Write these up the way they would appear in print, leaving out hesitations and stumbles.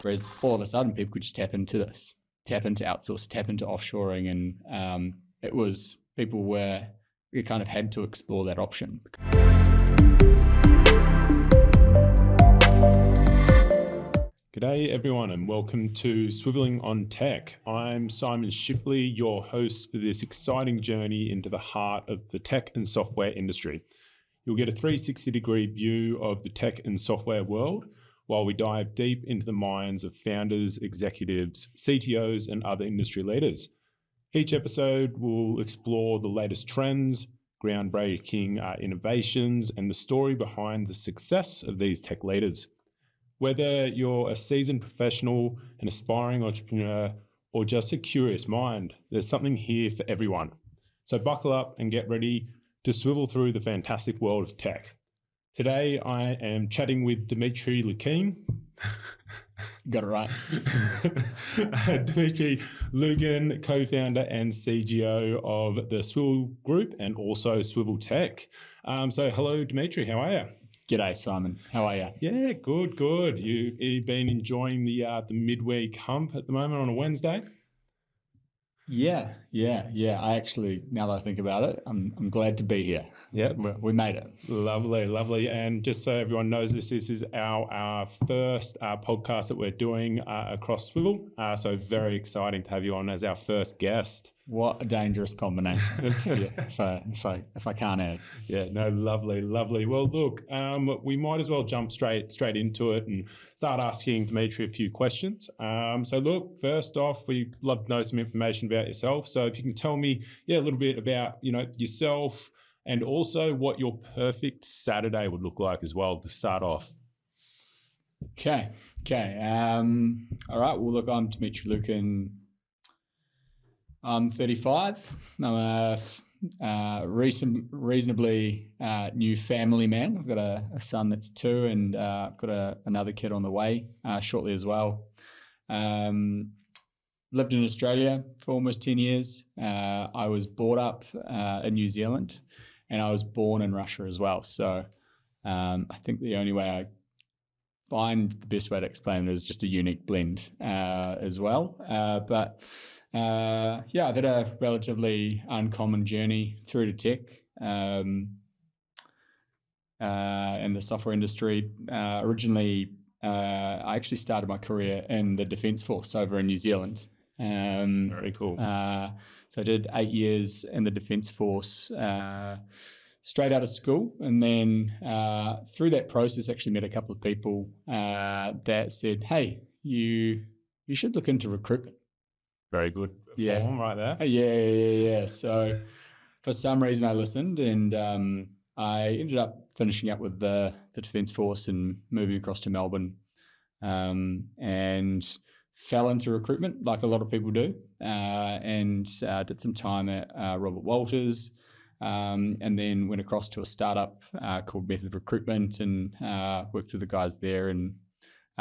Whereas all of a sudden, people could just tap into this, tap into outsource, tap into offshoring, and people kind of had to explore that option. G'day everyone and welcome to Swiveling on Tech. I'm Simon Schifferle, your host for this exciting journey into the heart of the tech and software industry. You'll get a 360-degree view of the tech and software world while we dive deep into the minds of founders, executives, CTOs, and other industry leaders. Each episode will explore the latest trends, groundbreaking innovations, and the story behind the success of these tech leaders. Whether you're a seasoned professional, an aspiring entrepreneur, or just a curious mind, there's something here for everyone. So buckle up and get ready to swivel through the fantastic world of tech. Today, I am chatting with Dmitry Lukin. Got it right. Dmitry Lukin, co-founder and CGO of the Swivel Group and also SwivelTalk. So hello, Dmitry, how are you? G'day, Simon. How are you? Yeah, good. You've been enjoying the midweek hump at the moment on a Wednesday? Yeah. I actually, now that I think about it, I'm glad to be here. Yeah, we made it. Lovely. And just so everyone knows, this is our first podcast that we're doing across Swivel. So very exciting to have you on as our first guest. What a dangerous combination. if I can't add. Yeah, no, lovely. Well, look, we might as well jump straight into it and start asking Dmitry a few questions. So look, first off, we'd love to know some information about yourself. So if you can tell me, a little bit about, yourself and also what your perfect Saturday would look like as well to start off. Okay. All right. Well, look, I'm Dmitry Lukin. I'm 35. I'm a reasonably new family man. I've got a son that's 2, and I've got another kid on the way shortly as well. Lived in Australia for almost 10 years. I was brought up in New Zealand, and I was born in Russia as well. So I think the only way I find the best way to explain it is just a unique blend as well. But I've had a relatively uncommon journey through to tech and the software industry. Originally, I actually started my career in the Defence Force over in New Zealand. Very cool. So I did 8 years in the Defence Force straight out of school, and then through that process actually met a couple of people that said, hey, you should look into recruitment. Very good form right there. Yeah. So for some reason I listened, and I ended up finishing up with the Defence Force and moving across to Melbourne, and fell into recruitment like a lot of people do, and did some time at Robert Walters, and then went across to a startup called Method Recruitment, and worked with the guys there, and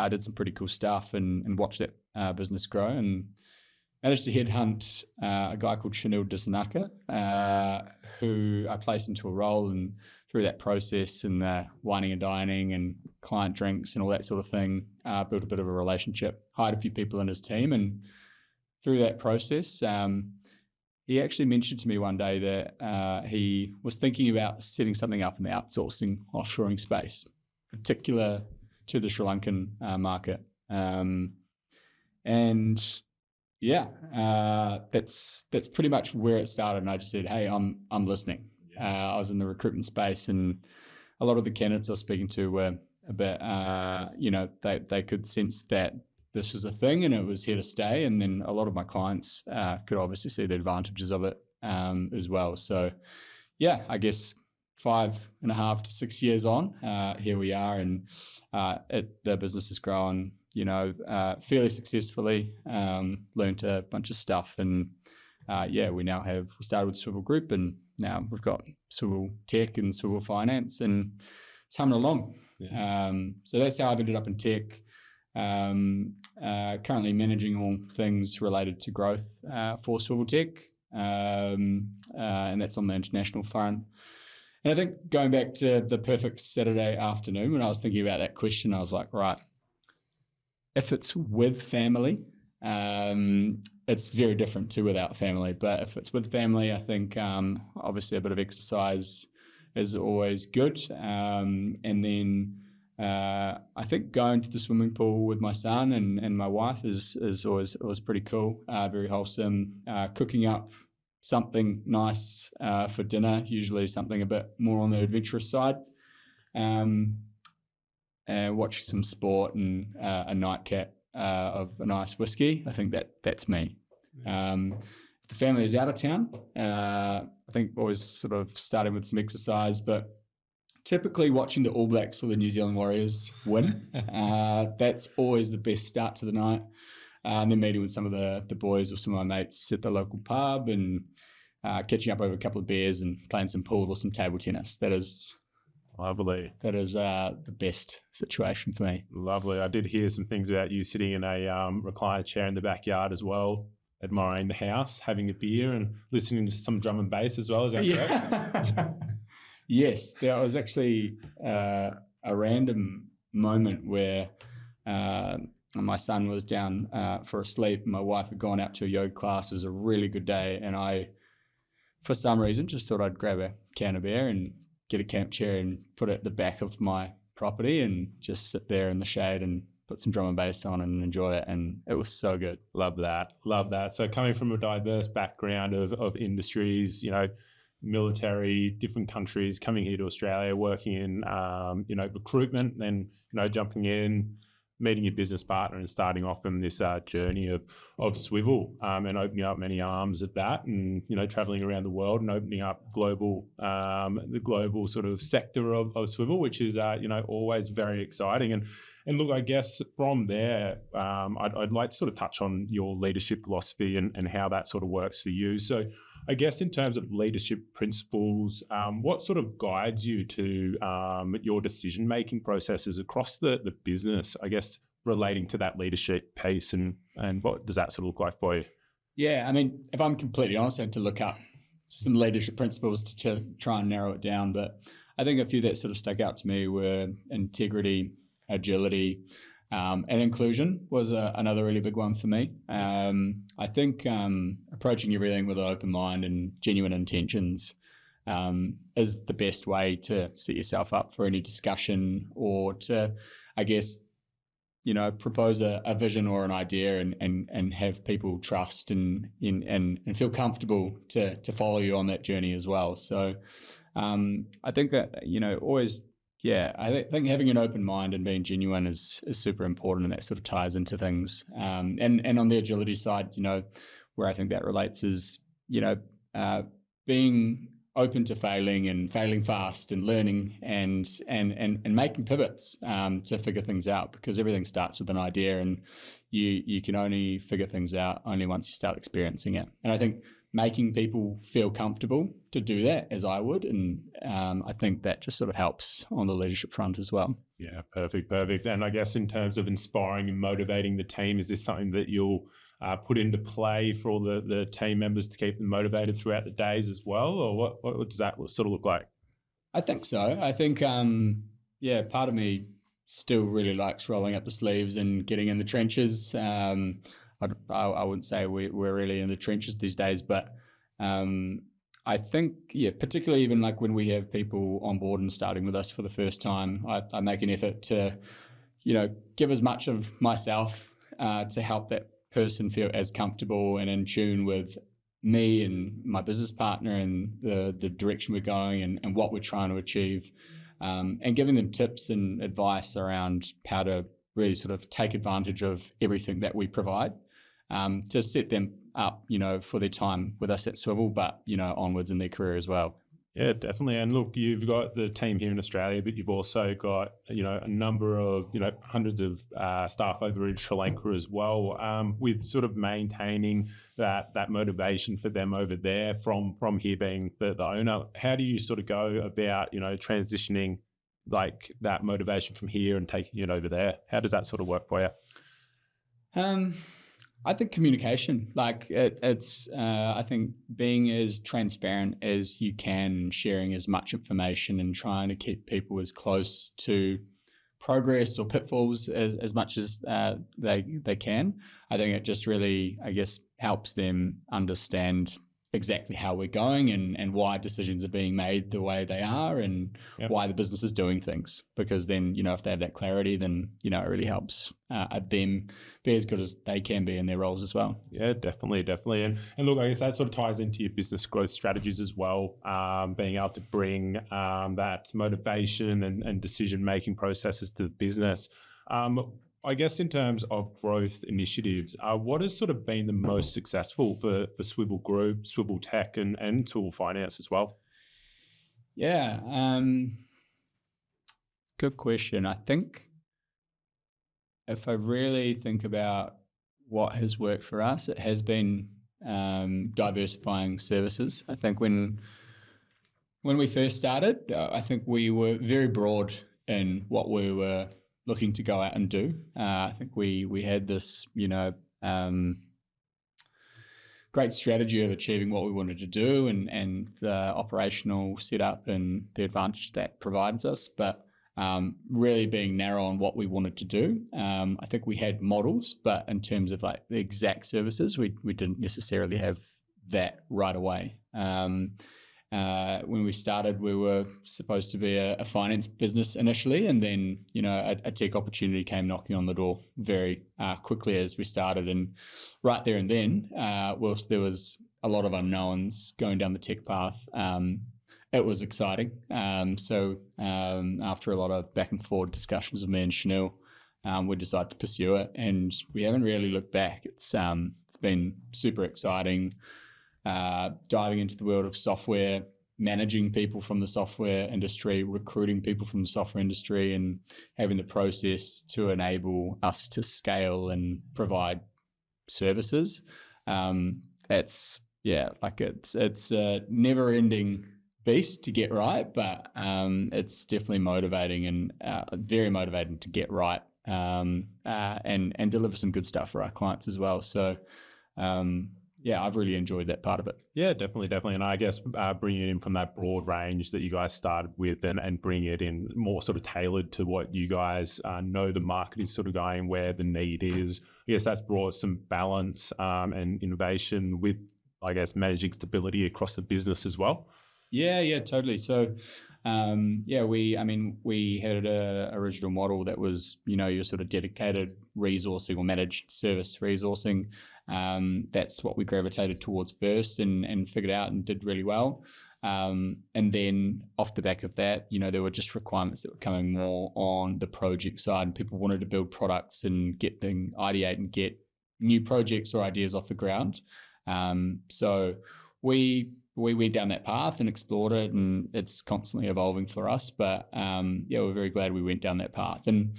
did some pretty cool stuff, and watched that business grow, and managed to headhunt a guy called Chanel Disanaka, who I placed into a role, and through that process and wining and dining and client drinks and all that sort of thing, built a bit of a relationship, hired a few people in his team, and through that process, he actually mentioned to me one day that he was thinking about setting something up in the outsourcing, offshoring space, particular to the Sri Lankan market. That's pretty much where it started. And I just said, hey, I'm listening. I was in the recruitment space, and a lot of the candidates I was speaking to were a bit, they could sense that this was a thing and it was here to stay. And then a lot of my clients could obviously see the advantages of it as well. So I guess 5.5 to 6 years on, here we are, and the business has grown, fairly successfully, learned a bunch of stuff, and we started with Swivel Group, and now we've got Swivel Tech and Swivel Finance, and it's humming along. So that's how I've ended up in tech. Currently managing all things related to growth for Swivel Tech, and that's on the international front. And I think going back to the perfect Saturday afternoon, when I was thinking about that question, I was like, right, if it's with family, it's very different to without family. But if it's with family, I think obviously a bit of exercise is always good. And then I think going to the swimming pool with my son and my wife is always pretty cool, very wholesome. Cooking up something nice for dinner, usually something a bit more on the adventurous side. Watching some sport and a nightcap of a nice whiskey. I think that's me. The family is out of town. I think always sort of starting with some exercise, but typically watching the All Blacks or the New Zealand Warriors win. That's always the best start to the night. And then meeting with some of the boys or some of my mates at the local pub and catching up over a couple of beers and playing some pool or some table tennis. That is lovely. That is the best situation for me. Lovely. I did hear some things about you sitting in a recliner chair in the backyard as well, admiring the house, having a beer and listening to some drum and bass as well. Is that correct? Yes, there was actually a random moment where my son was down for a sleep. My wife had gone out to a yoga class. It was a really good day. And I, for some reason, just thought I'd grab a can of beer and get a camp chair and put it at the back of my property and just sit there in the shade and put some drum and bass on and enjoy it. And it was so good. Love that. Love that. So coming from a diverse background of industries, military, different countries, coming here to Australia, working in, recruitment, then, jumping in, meeting your business partner and starting off on this journey of Swivel and opening up many arms at that and, traveling around the world and opening up the global sort of sector of Swivel, which is, always very exciting. And look, I guess from there, I'd like to sort of touch on your leadership philosophy and how that sort of works for you. So I guess in terms of leadership principles, what sort of guides you to your decision-making processes across the business, I guess, relating to that leadership piece and what does that sort of look like for you? Yeah, I mean, if I'm completely honest, I had to look up some leadership principles to try and narrow it down. But I think a few that sort of stuck out to me were integrity, agility, and inclusion was another really big one for me. I think approaching everything with an open mind and genuine intentions is the best way to set yourself up for any discussion or to, I guess, propose a vision or an idea and have people trust and feel comfortable to follow you on that journey as well. So I think that, always, yeah, I think having an open mind and being genuine is super important, and that sort of ties into things. And on the agility side, where I think that relates is, being open to failing and failing fast and learning and making pivots to figure things out, because everything starts with an idea and you can only figure things out only once you start experiencing it. And I think making people feel comfortable to do that, as I would, and I think that just sort of helps on the leadership front as well. Yeah, perfect. And I guess in terms of inspiring and motivating the team, is this something that you'll put into play for all the team members to keep them motivated throughout the days as well, or what does that sort of look like? I think so. I think, part of me still really likes rolling up the sleeves and getting in the trenches. I wouldn't say we're really in the trenches these days, but I think, particularly even like when we have people on board and starting with us for the first time, I make an effort to, give as much of myself to help that person feel as comfortable and in tune with me and my business partner and the direction we're going and what we're trying to achieve, and giving them tips and advice around how to really sort of take advantage of everything that we provide, to set them up, for their time with us at Swivel, but, onwards in their career as well. Yeah, definitely. And look, you've got the team here in Australia, but you've also got, a number of, hundreds of staff over in Sri Lanka as well, with sort of maintaining that motivation for them over there from here being the owner. How do you sort of go about, transitioning like that motivation from here and taking it over there? How does that sort of work for you? I think communication, it's I think being as transparent as you can, sharing as much information and trying to keep people as close to progress or pitfalls as much as they can. I think it just really, I guess, helps them understand exactly how we're going and why decisions are being made the way they are and why the business is doing things. Because then, if they have that clarity, then, it really helps them be as good as they can be in their roles as well. Yeah, definitely. And look, I guess that sort of ties into your business growth strategies as well, being able to bring that motivation and decision-making processes to the business. I guess in terms of growth initiatives, what has sort of been the most successful for Swivel Group, SwivelTalk, and Tool Finance as well? Yeah, good question. I think if I really think about what has worked for us, it has been diversifying services. I think when we first started, I think we were very broad in what we were looking to go out and do. I think we had this, great strategy of achieving what we wanted to do and the operational setup and the advantage that provides us, but really being narrow on what we wanted to do. I think we had models, but in terms of like the exact services, we didn't necessarily have that right away. When we started, we were supposed to be a finance business initially, and then a tech opportunity came knocking on the door very quickly as we started. And right there and then, whilst there was a lot of unknowns going down the tech path, it was exciting. So after a lot of back and forward discussions with me and Chanel, we decided to pursue it, and we haven't really looked back. It's been super exciting. Diving into the world of software, managing people from the software industry, recruiting people from the software industry, and having the process to enable us to scale and provide services. It's a never-ending beast to get right, but it's definitely motivating and very motivating to get right and deliver some good stuff for our clients as well. So I've really enjoyed that part of it. Yeah, definitely. And I guess bringing it in from that broad range that you guys started with and bring it in more sort of tailored to what you guys know the market is sort of going, where the need is. I guess that's brought some balance and innovation with, I guess, managing stability across the business as well. Yeah, totally. So, we had an original model that was, your sort of dedicated resourcing or managed service resourcing. That's what we gravitated towards first and figured out and did really well. And then off the back of that, there were just requirements that were coming more on the project side, and people wanted to build products and ideate and get new projects or ideas off the ground. So we went down that path and explored it, and it's constantly evolving for us. But we're very glad we went down that path. And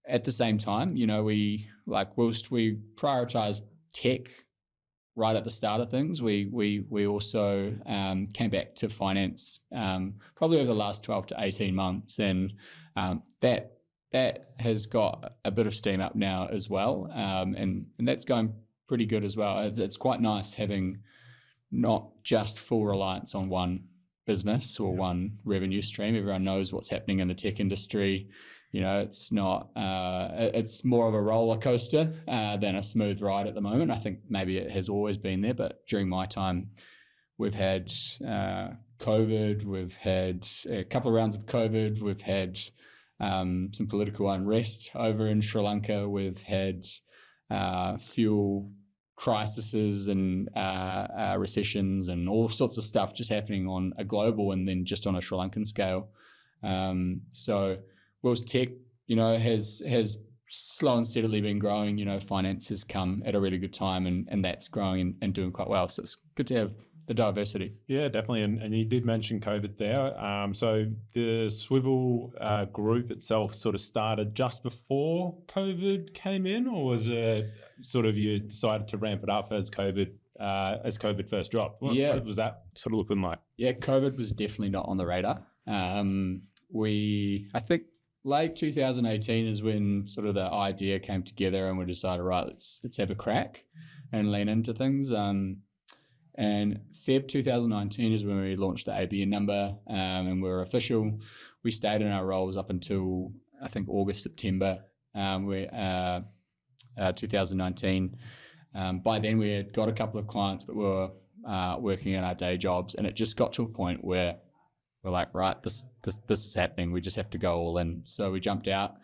at the same time, whilst we prioritize tech right at the start of things, we also came back to finance probably over the last 12 to 18 months, and that has got a bit of steam up now as well, and that's going pretty good as well. It's quite nice having not just full reliance on one business or one revenue stream. Everyone knows what's happening in the tech industry. It's not, it's more of a roller coaster than a smooth ride at the moment. I think maybe it has always been there, but during my time, we've had COVID, we've had a couple of rounds of COVID, we've had some political unrest over in Sri Lanka, we've had fuel crises and recessions and all sorts of stuff just happening on a global and then just on a Sri Lankan scale. So whilst tech, has slow and steadily been growing, finance has come at a really good time and that's growing and doing quite well. So it's good to have the diversity. Yeah, definitely. And you did mention COVID there. So the Swivel group itself sort of started just before COVID came in, or was it sort of you decided to ramp it up as COVID first dropped? What was that sort of looking like? Yeah, COVID was definitely not on the radar. I think late 2018 is when sort of the idea came together and we decided, right, let's have a crack and lean into things. And Feb 2019 is when we launched the ABN number, and we were official. We stayed in our roles up until I think August, September 2019. By then we had got a couple of clients, but we were working in our day jobs, and it just got to a point where we're like, right, this is happening. We just have to go all in. So we jumped out,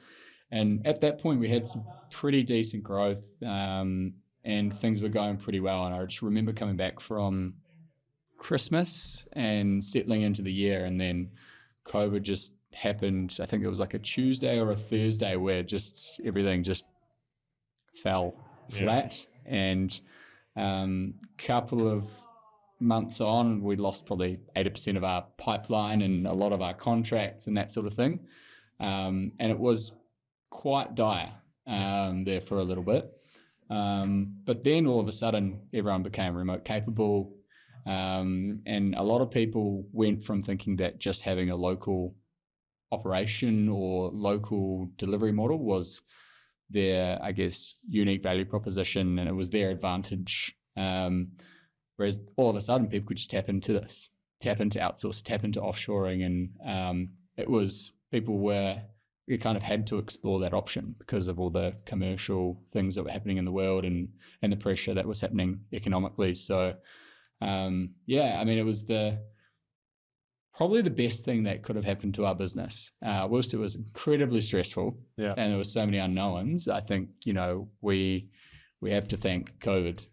and at that point we had some pretty decent growth, and things were going pretty well. And I just remember coming back from Christmas and settling into the year, and then COVID just happened. I think it was like a Tuesday or a Thursday where just everything just fell flat. And couple of months on, we lost probably 80% of our pipeline and a lot of our contracts and that sort of thing. And it was quite dire there for a little bit. But then all of a sudden, everyone became remote capable. And a lot of people went from thinking that just having a local operation or local delivery model was their, I guess, unique value proposition, and it was their advantage. Whereas all of a sudden people could just tap into this, tap into outsource, tap into offshoring. And we kind of had to explore that option because of all the commercial things that were happening in the world and the pressure that was happening economically. So, I mean, it was probably the best thing that could have happened to our business. Whilst it was incredibly stressful and there were so many unknowns, I think, we have to thank COVID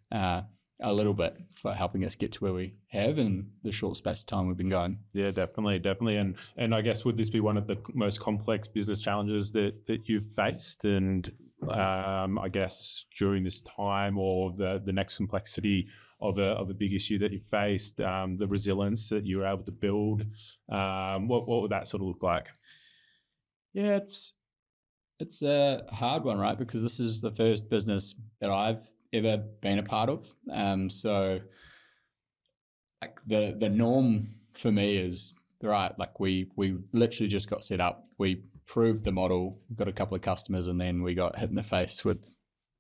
a little bit for helping us get to where we have in the short space of time we've been going. Yeah, definitely. And I guess, would this be one of the most complex business challenges that you've faced? And I guess during this time, or the next complexity of a big issue that you faced, the resilience that you were able to build, what would that sort of look like? Yeah, it's a hard one, right? Because this is the first business that I've ever been a part of. So like the norm for me is, right, like we literally just got set up. We proved the model, got a couple of customers, and then we got hit in the face with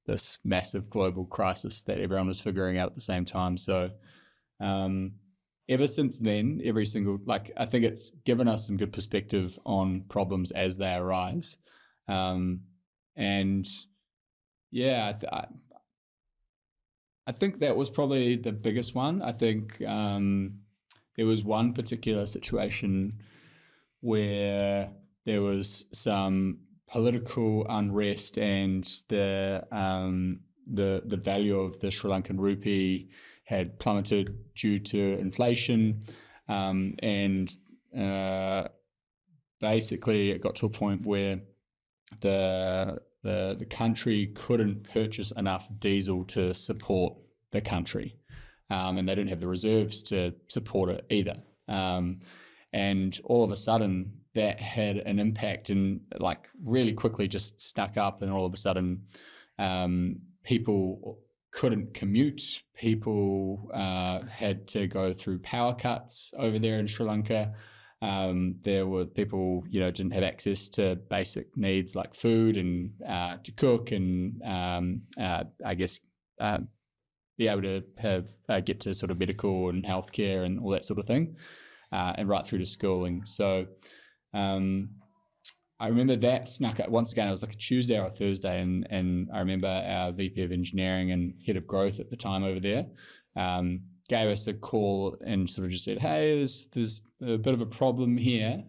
this massive global crisis that everyone was figuring out at the same time. So ever since then, I think it's given us some good perspective on problems as they arise. And yeah, I think that was probably the biggest one. I think there was one particular situation where there was some political unrest, and the value of the Sri Lankan rupee had plummeted due to inflation, and basically it got to a point where the country couldn't purchase enough diesel to support the country, and they didn't have the reserves to support it either. And all of a sudden that had an impact, and like really quickly just stuck up, and all of a sudden people couldn't commute. People had to go through power cuts over there in Sri Lanka. There were people, didn't have access to basic needs like food and to cook, and I guess be able to have get to sort of medical and healthcare and all that sort of thing, and right through to schooling. So I remember that snuck up once again. It was like a Tuesday or a Thursday, and I remember our VP of engineering and head of growth at the time over there gave us a call and sort of just said, "Hey, there's a bit of a problem here.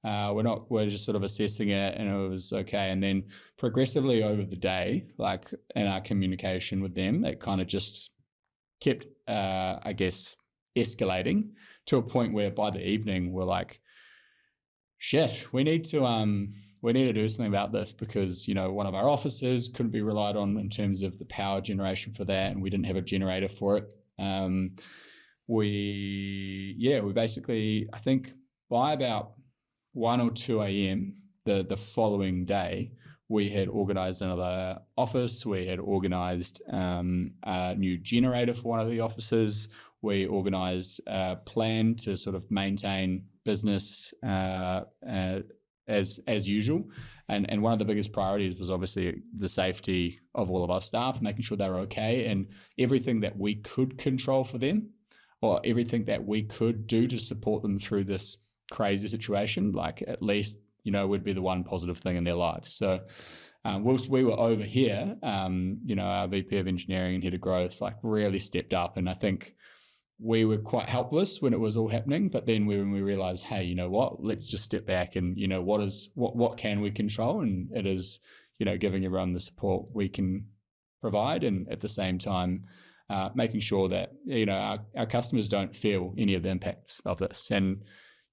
We're just sort of assessing it," and it was okay. And then progressively over the day, like in our communication with them, it kind of just kept, I guess, escalating to a point where by the evening we're like, shit, we need to do something about this, because one of our offices couldn't be relied on in terms of the power generation for that, and we didn't have a generator for it. We basically, I think by about 1 or 2 a.m. the following day, we had organized another office. We had organized a new generator for one of the offices. We organized a plan to sort of maintain business as usual. And one of the biggest priorities was obviously the safety of all of our staff, making sure they were okay, and everything that we could control for them, or everything that we could do to support them through this crazy situation, like at least, would be the one positive thing in their lives. So whilst we were over here, our VP of engineering and head of growth like really stepped up, and I think we were quite helpless when it was all happening. But then when we realized, hey, you know what, let's just step back and, what can we control? And it is, giving everyone the support we can provide, and at the same time, making sure that, our customers don't feel any of the impacts of this. And,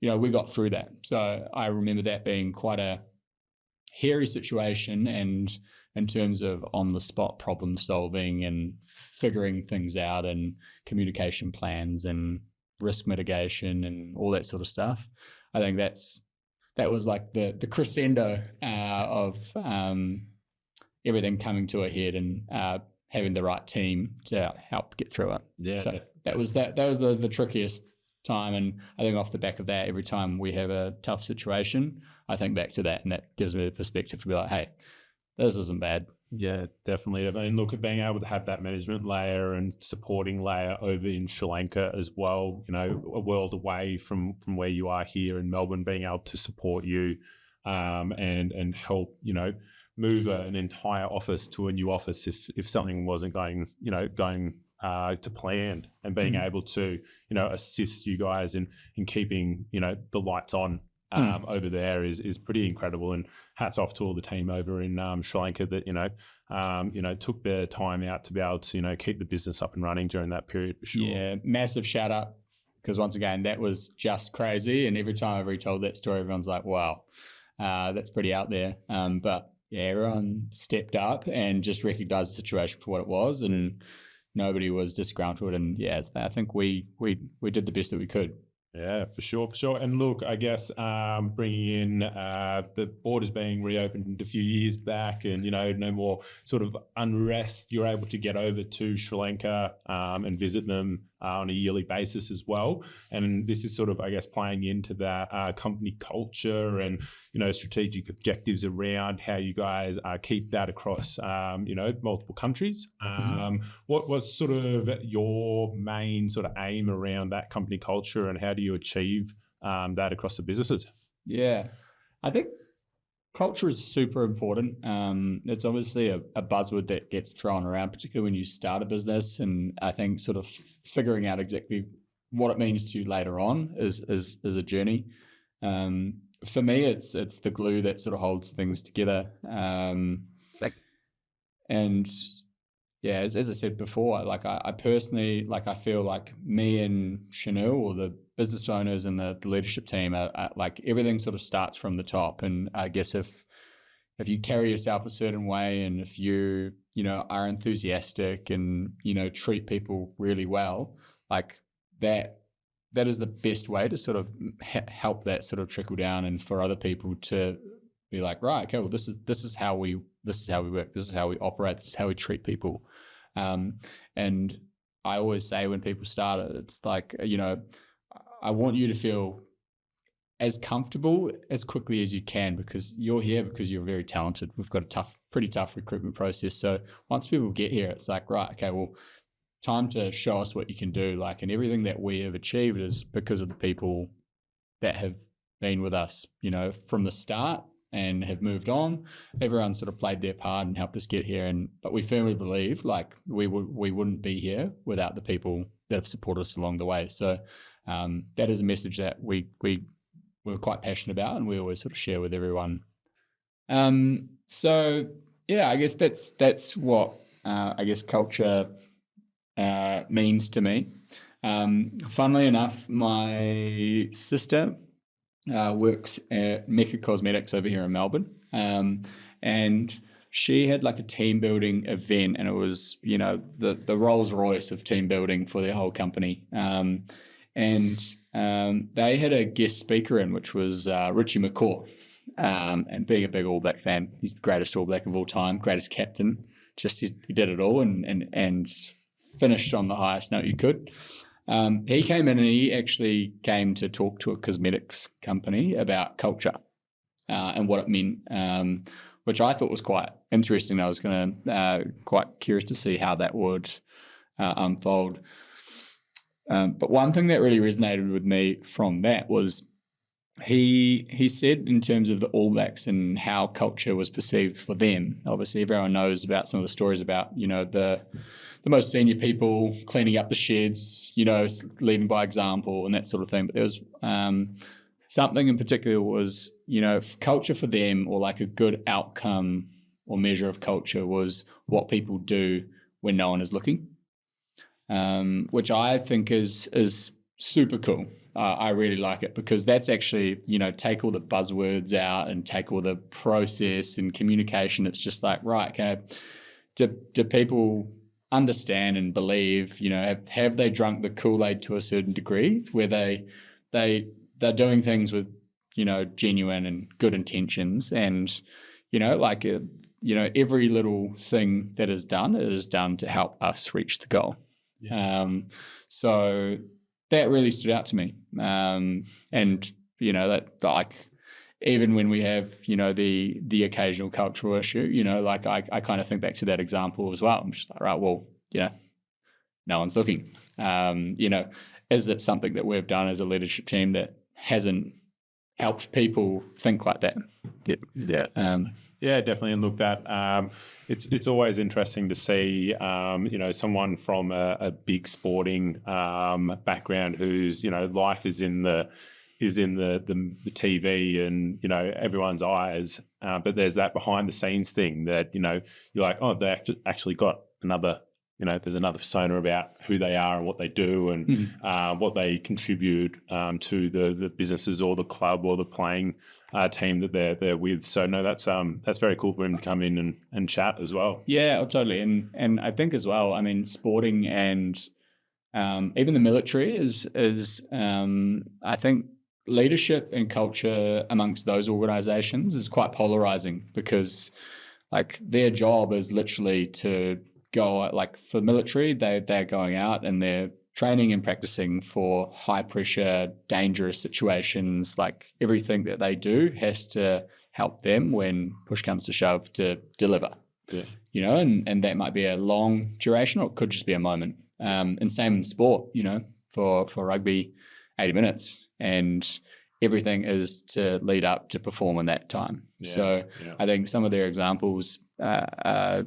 we got through that. So I remember that being quite a hairy situation, and in terms of on-the-spot problem solving and figuring things out, and communication plans and risk mitigation and all that sort of stuff. I think that was like the crescendo of everything coming to a head, and having the right team to help get through it. Yeah. So that was the trickiest time. And I think off the back of that, every time we have a tough situation, I think back to that, and that gives me the perspective to be like, hey, this isn't bad. Yeah, definitely. I mean, look, at being able to have that management layer and supporting layer over in Sri Lanka as well, a world away from where you are here in Melbourne, being able to support you and help, move an entire office to a new office if something wasn't going to plan, and being able to, assist you guys in keeping, the lights on over there is pretty incredible. And hats off to all the team over in Sri Lanka that, took their time out to be able to, keep the business up and running during that period, for sure. Yeah, massive shout out, because once again, that was just crazy. And every time I've retold that story, everyone's like, wow, that's pretty out there. But yeah, everyone stepped up and just recognized the situation for what it was, and nobody was disgruntled. And yeah, I think we did the best that we could. Yeah, for sure. And look, I guess bringing in the borders being reopened a few years back, and no more sort of unrest, you're able to get over to Sri Lanka and visit them on a yearly basis as well. And this is sort of, I guess, playing into that company culture and strategic objectives around how you guys keep that across multiple countries. What's sort of your main sort of aim around that company culture, and how do you achieve that across the businesses? Yeah, I think culture is super important. It's obviously a buzzword that gets thrown around, particularly when you start a business. And I think sort of figuring out exactly what it means to you later on is a journey. For me, it's the glue that sort of holds things together. And yeah, as I said before, like I personally, like I feel like me and Chanel, or the business owners and the leadership team, are like everything sort of starts from the top. And I guess if you carry yourself a certain way, and if you are enthusiastic and treat people really well, like that is the best way to sort of help that sort of trickle down, and for other people to be like, right, okay, well, this is how we work, this is how we operate, this is how we treat people. And I always say when people start it, it's like, I want you to feel as comfortable as quickly as you can, because you're here because you're very talented. We've got a pretty tough recruitment process. So once people get here, it's like, right, okay, well, time to show us what you can do. Like, and everything that we have achieved is because of the people that have been with us, from the start, and have moved on. Everyone sort of played their part and helped us get here. But we firmly believe like we wouldn't be here without the people that have supported us along the way. So that is a message that we're quite passionate about, and we always sort of share with everyone. So yeah, I guess that's what I guess culture means to me. Funnily enough, my sister works at Mecca Cosmetics over here in Melbourne, and she had like a team building event, and it was the Rolls Royce of team building for their whole company. And they had a guest speaker in, which was Richie McCaw. And being a big All Black fan, he's the greatest All Black of all time, greatest captain. Just he did it all and finished on the highest note you could. He came in, and he actually came to talk to a cosmetics company about culture. and what it meant, which I thought was quite interesting. I was quite curious to see how that would unfold. But one thing that really resonated with me from that was he said, in terms of the All Blacks and how culture was perceived for them. Obviously, everyone knows about some of the stories about, the most senior people cleaning up the sheds, leading by example and that sort of thing. But there was something in particular was, culture for them, or like a good outcome or measure of culture, was what people do when no one is looking, which I think is super cool. I really like it, because that's actually, take all the buzzwords out and take all the process and communication. It's just like, right, okay, do people understand and believe, have they drunk the Kool-Aid to a certain degree, where they're doing things with, genuine and good intentions, and, every little thing that is done, it is done to help us reach the goal. Yeah. So that really stood out to me. And, that, like, even when we have, the occasional cultural issue, I kind of think back to that example as well. I'm just like, right, well, no one's looking. Is it something that we've done as a leadership team that hasn't helped people think like that? Yeah. Yeah, definitely. And look, that it's always interesting to see, someone from a big sporting background whose, life is in the TV and, everyone's eyes. But there's that behind the scenes thing that, you're like, oh, they actually got another, there's another persona about who they are and what they do and what they contribute to the businesses or the club or the playing team that they're with. So no, that's very cool for him to come in and chat as well. Yeah, totally. And I think as well, I mean, sporting and even the military is I think leadership and culture amongst those organizations is quite polarizing, because like their job is literally to go, like for military, they're going out and they're training and practicing for high pressure, dangerous situations. Like everything that they do has to help them when push comes to shove to deliver. Yeah. And that might be a long duration, or it could just be a moment. And same in sport, for rugby, 80 minutes, and everything is to lead up to perform in that time. Yeah, so yeah. I think some of their examples are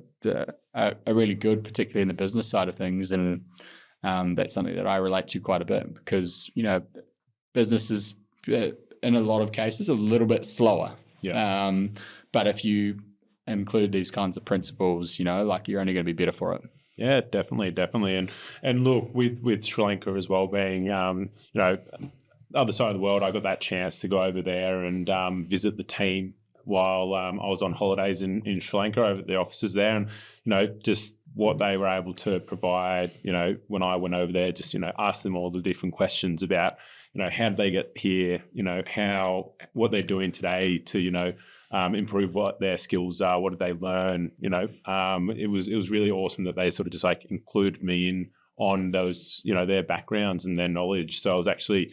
really good, particularly in the business side of things. And that's something that I relate to quite a bit, because, business is in a lot of cases a little bit slower. Yeah. But if you include these kinds of principles, like you're only going to be better for it. Yeah, definitely. And look, with Sri Lanka as well being, other side of the world, I got that chance to go over there and visit the team while I was on holidays in Sri Lanka over at the offices there, and just what they were able to provide. When I went over there, just ask them all the different questions about how did they get here, what they're doing today to improve what their skills are, what did they learn. It was really awesome that they sort of just like included me in on those their backgrounds and their knowledge. So I was actually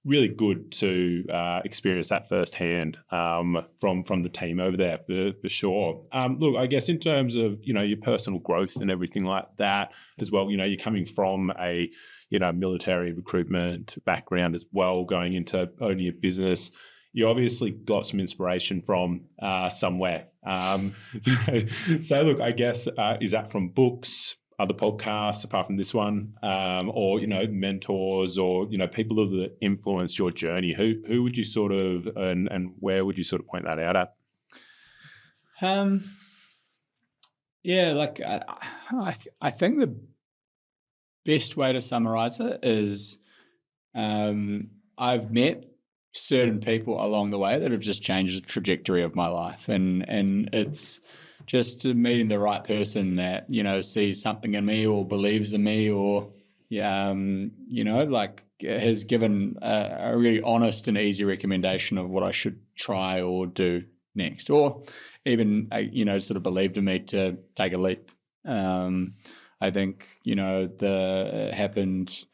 really good to experience that firsthand from the team over there for sure. Look, I guess in terms of your personal growth and everything like that as well, you're coming from a military recruitment background as well, going into owning a business. You obviously got some inspiration from somewhere. So look, I guess is that from books, other podcasts apart from this one, or mentors, or people that influenced your journey? Who would you sort of and where would you sort of point that out at? Yeah, like I think the best way to summarize it is I've met certain people along the way that have just changed the trajectory of my life, and it's just meeting the right person that sees something in me or believes in me, or like has given a really honest and easy recommendation of what I should try or do next, or even sort of believed in me to take a leap. I think it happened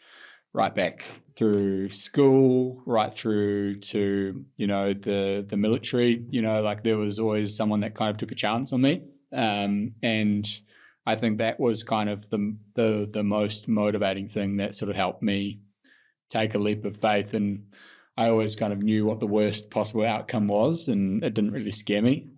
right back through school, right through to, the military, like there was always someone that kind of took a chance on me. And I think that was kind of the most motivating thing that sort of helped me take a leap of faith. And I always kind of knew what the worst possible outcome was, and it didn't really scare me.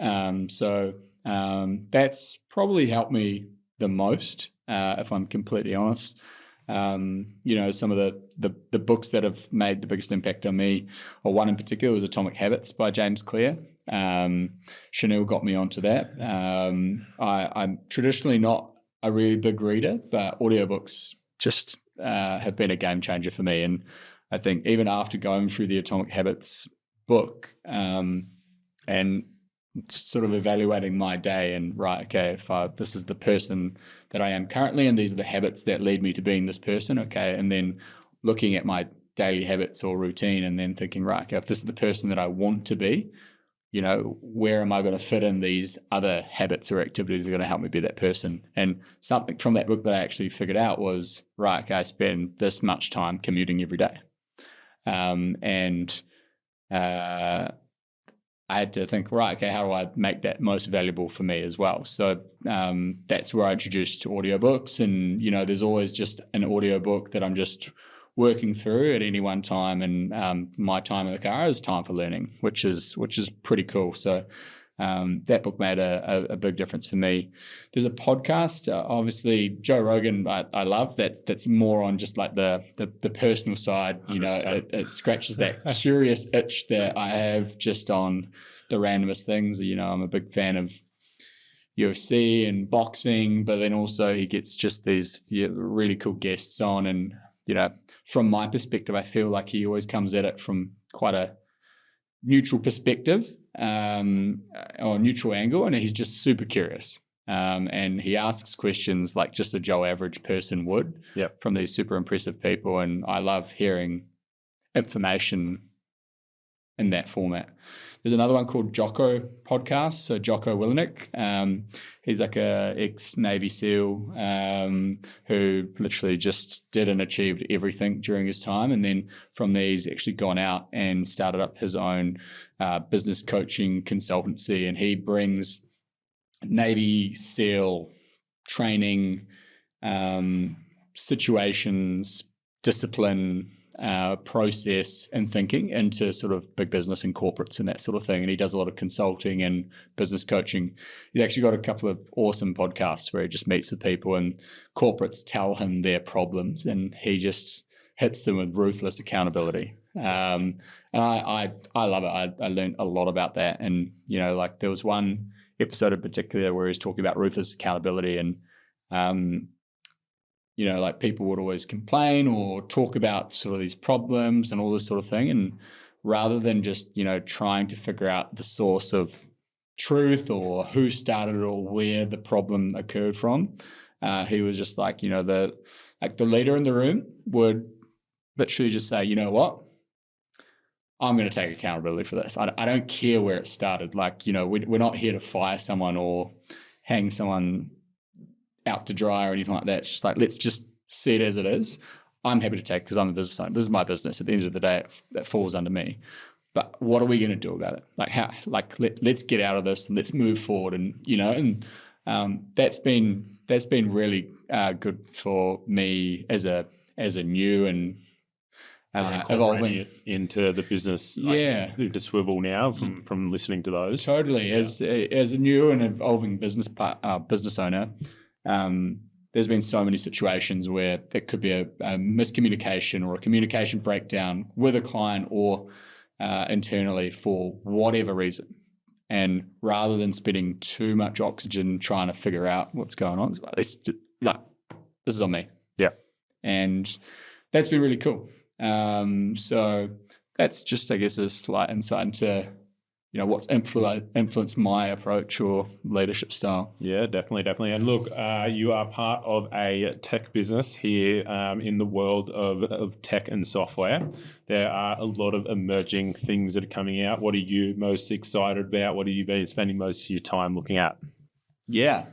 So that's probably helped me the most, if I'm completely honest. Some of the books that have made the biggest impact on me, or one in particular, was Atomic Habits by James Clear. Chanel got me onto that. I'm traditionally not a really big reader, but audiobooks just have been a game changer for me. And I think even after going through the Atomic Habits book, and sort of evaluating my day and this is the person that I am currently, and these are the habits that lead me to being this person, and then looking at my daily habits or routine and then thinking, if this is the person that I want to be, where am I going to fit in these other habits or activities that are going to help me be that person? And something from that book that I actually figured out was, I spend this much time commuting every day. I had to think, how do I make that most valuable for me as well? So that's where I introduced audiobooks. And, there's always just an audiobook that I'm just working through at any one time. And my time in the car is time for learning, which is pretty cool. So that book made a big difference for me. There's a podcast, obviously Joe Rogan, I love that. That's more on just like the personal side. It scratches that curious itch that I have just on the randomest things. I'm a big fan of UFC and boxing, but then also he gets just these really cool guests on. And from my perspective, I feel like he always comes at it from quite a neutral perspective, or neutral angle, and he's just super curious. And he asks questions like just a Joe average person would, from these super impressive people. And I love hearing information in that format. There's another one called Jocko Podcast. So Jocko Willenick, he's like a ex-Navy SEAL who literally just did and achieved everything during his time. And then from there, he's actually gone out and started up his own business coaching consultancy. And he brings Navy SEAL training, situations, discipline, process and thinking into sort of big business and corporates and that sort of thing. And he does a lot of consulting and business coaching. He's actually got a couple of awesome podcasts where he just meets with people and corporates tell him their problems and he just hits them with ruthless accountability. And I love it. I learned a lot about that. And, there was one episode in particular where he's talking about ruthless accountability, and people would always complain or talk about sort of these problems and all this sort of thing. And rather than just, trying to figure out the source of truth or who started it or where the problem occurred from, he was just like, the leader in the room would literally just say, you know what? I'm going to take accountability for this. I don't care where it started. We're not here to fire someone or hang someone out to dry or anything like that. It's just like, let's just see it as it is. I'm happy to take, because I'm a business owner. This is my business. At the end of the day, that falls under me. But what are we going to do about it? Let's get out of this and let's move forward. And that's been really good for me as a new and evolving it into the business, into Swivel now from listening to those. Totally, as a new and evolving business owner. There's been so many situations where there could be a miscommunication or a communication breakdown with a client or internally for whatever reason. And rather than spending too much oxygen trying to figure out what's going on, it's like, this is on me. Yeah. And that's been really cool. So that's just, I guess, a slight insight into what's influenced my approach or leadership style. Yeah, definitely. And look, you are part of a tech business here in the world of tech and software. There are a lot of emerging things that are coming out. What are you most excited about? What have you been spending most of your time looking at? Yeah.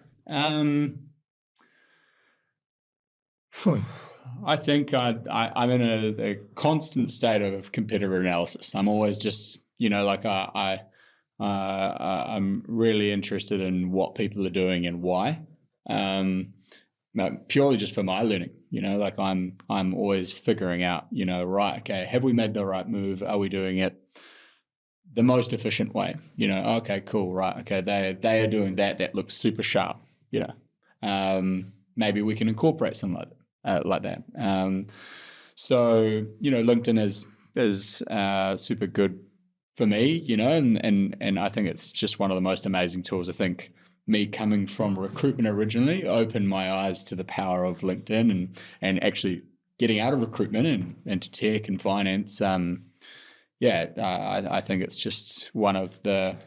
I think I'm in a constant state of competitor analysis. I'm always just, like I'm really interested in what people are doing and why. Purely just for my learning, like I'm always figuring out, right, okay, have we made the right move? Are we doing it the most efficient way? Okay, cool, right, okay, they are doing that looks super sharp. Maybe we can incorporate something like that. So LinkedIn is super good for me, and I think it's just one of the most amazing tools. I think me coming from recruitment originally opened my eyes to the power of LinkedIn and actually getting out of recruitment and into tech and finance. I think it's just one of the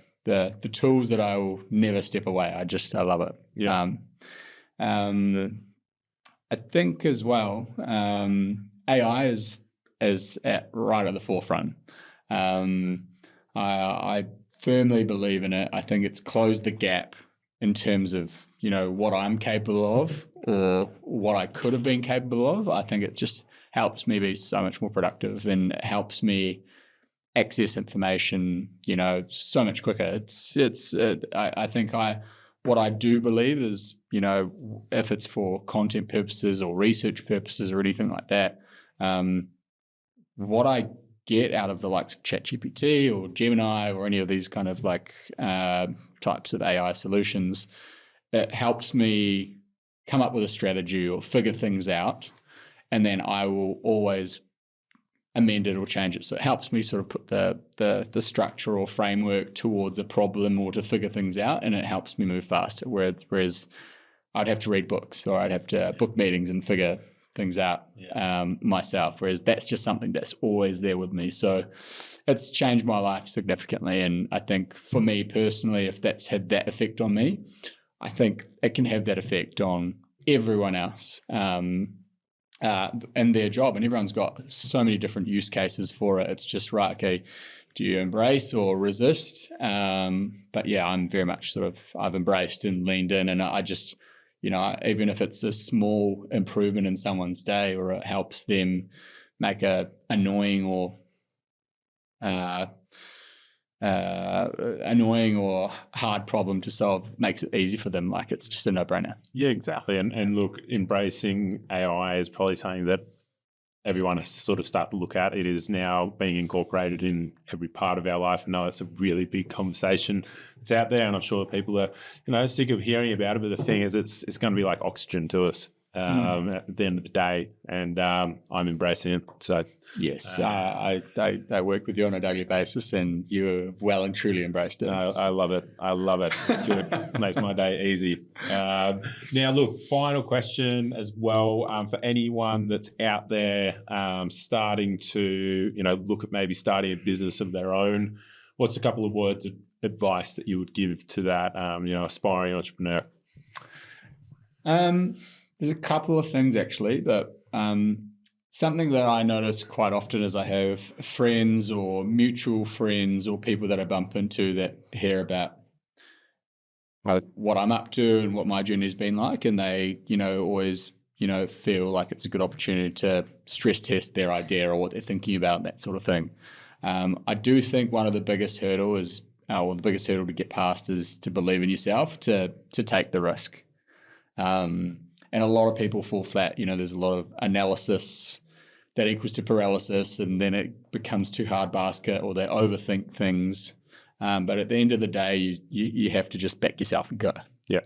tools that I will never step away. I love it. Yeah. I think as well, AI is right at the forefront. I firmly believe in it. I think it's closed the gap in terms of, what I'm capable of or what I could have been capable of. I think it just helps me be so much more productive and it helps me access information, so much quicker. I think what I do believe is, if it's for content purposes or research purposes or anything like that, what I get out of the likes of ChatGPT or Gemini or any of these kind of types of AI solutions, it helps me come up with a strategy or figure things out, and then I will always amend it or change it. So it helps me sort of put the structure or framework towards a problem or to figure things out, and it helps me move faster. Whereas I'd have to read books or I'd have to book meetings and figure things out myself. Whereas that's just something that's always there with me. So it's changed my life significantly. And I think for me personally, if that's had that effect on me, I think it can have that effect on everyone else. And their job, and everyone's got so many different use cases for it. It's just right, okay, do you embrace or resist? But yeah, I'm very much I've embraced and leaned in, and I just, even if it's a small improvement in someone's day or it helps them make a annoying or hard problem to solve, makes it easy for them, like it's just a no-brainer. Yeah, exactly. And look, embracing AI is probably something that everyone has to sort of start to look at. It is now being incorporated in every part of our life. I know it's a really big conversation that's out there, and I'm sure people are, sick of hearing about it. But the thing is, it's going to be like oxygen to us at the end of the day, and I'm embracing it. So yes, I work with you on a daily basis, and you well and truly embraced it. I love it. It's good. It makes my day easy. Now, look, final question as well, for anyone that's out there starting to look at maybe starting a business of their own. What's a couple of words of advice that you would give to that aspiring entrepreneur? There's a couple of things actually, but something that I notice quite often is I have friends or mutual friends or people that I bump into that hear about what I'm up to and what my journey's been like, and they, always, feel like it's a good opportunity to stress test their idea or what they're thinking about, that sort of thing. I do think one of the biggest hurdle the biggest hurdle to get past is to believe in yourself, to take the risk. And a lot of people fall flat. There's a lot of analysis that equals to paralysis, and then it becomes too hard basket, or they overthink things. But at the end of the day, you have to just back yourself and go. Yeah.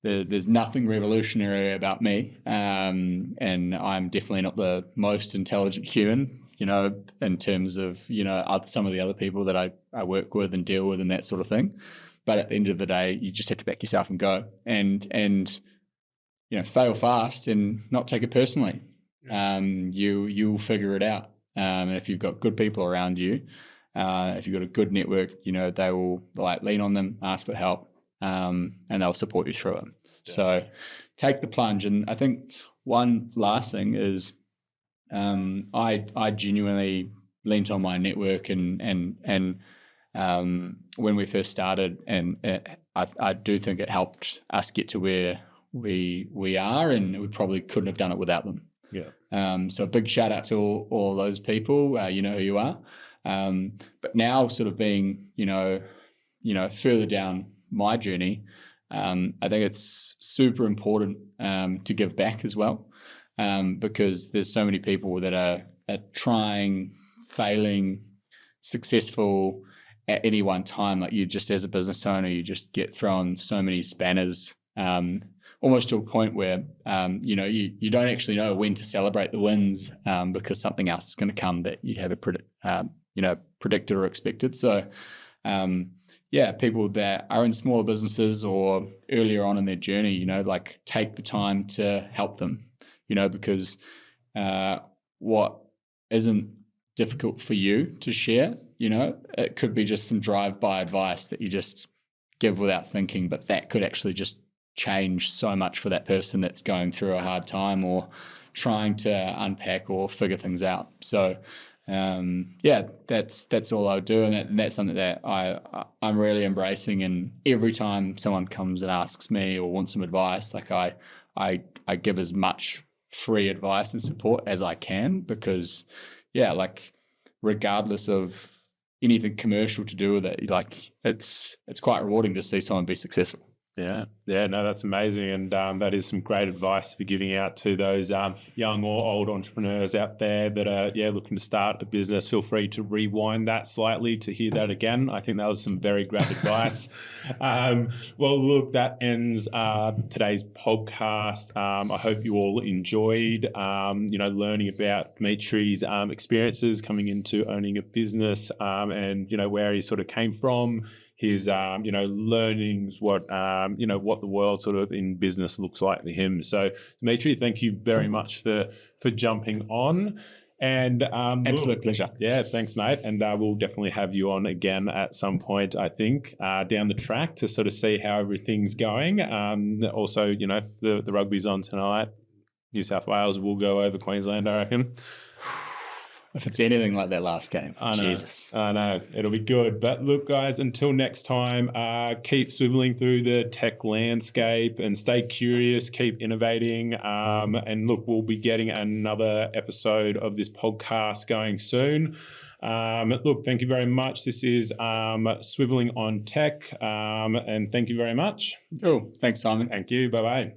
There's nothing revolutionary about me, and I'm definitely not the most intelligent human, in terms of some of the other people that I work with and deal with and that sort of thing. But at the end of the day, you just have to back yourself and go, and fail fast and not take it personally. You'll figure it out. And if you've got good people around you, if you've got a good network, they will lean on them, ask for help, and they'll support you through it. Yeah. So take the plunge. And I think one last thing is, I genuinely leaned on my network and when we first started, and I do think it helped us get to where we are, and we probably couldn't have done it without them. Yeah. So a big shout out to all those people. You know who you are. But now, sort of being further down my journey, I think it's super important to give back as well, because there's so many people that are trying, failing, successful at any one time. Like, you just, as a business owner, you just get thrown so many spanners, almost to a point where you don't actually know when to celebrate the wins, because something else is going to come that you have predicted or expected. So people that are in smaller businesses or earlier on in their journey, like, take the time to help them, because what isn't difficult for you to share, it could be just some drive-by advice that you just give without thinking, but that could actually just change so much for that person that's going through a hard time or trying to unpack or figure things out. So that's all I would do, and that's something that I'm really embracing. And every time someone comes and asks me or wants some advice, like, I give as much free advice and support as I can, because like, regardless of anything commercial to do with it, like, it's quite rewarding to see someone be successful. Yeah, no, that's amazing, and that is some great advice to be giving out to those young or old entrepreneurs out there that are looking to start a business. Feel free to rewind that slightly to hear that again. I think that was some very great advice. Well, look, that ends today's podcast. I hope you all enjoyed, learning about Dimitri's experiences coming into owning a business, and where he sort of came from. His, learnings, what the world sort of in business looks like for him. So, Dimitri, thank you very much for jumping on. And absolute pleasure. Yeah, thanks, mate. And we'll definitely have you on again at some point, I think, down the track, to sort of see how everything's going. Also, the rugby's on tonight. New South Wales will go over Queensland, I reckon. If it's anything like that last game, Jesus. I know, it'll be good. But look, guys, until next time, keep swiveling through the tech landscape and stay curious, keep innovating. And look, we'll be getting another episode of this podcast going soon. Look, thank you very much. This is Swiveling on Tech, and thank you very much. Oh, thanks, Simon. Thank you. Bye-bye.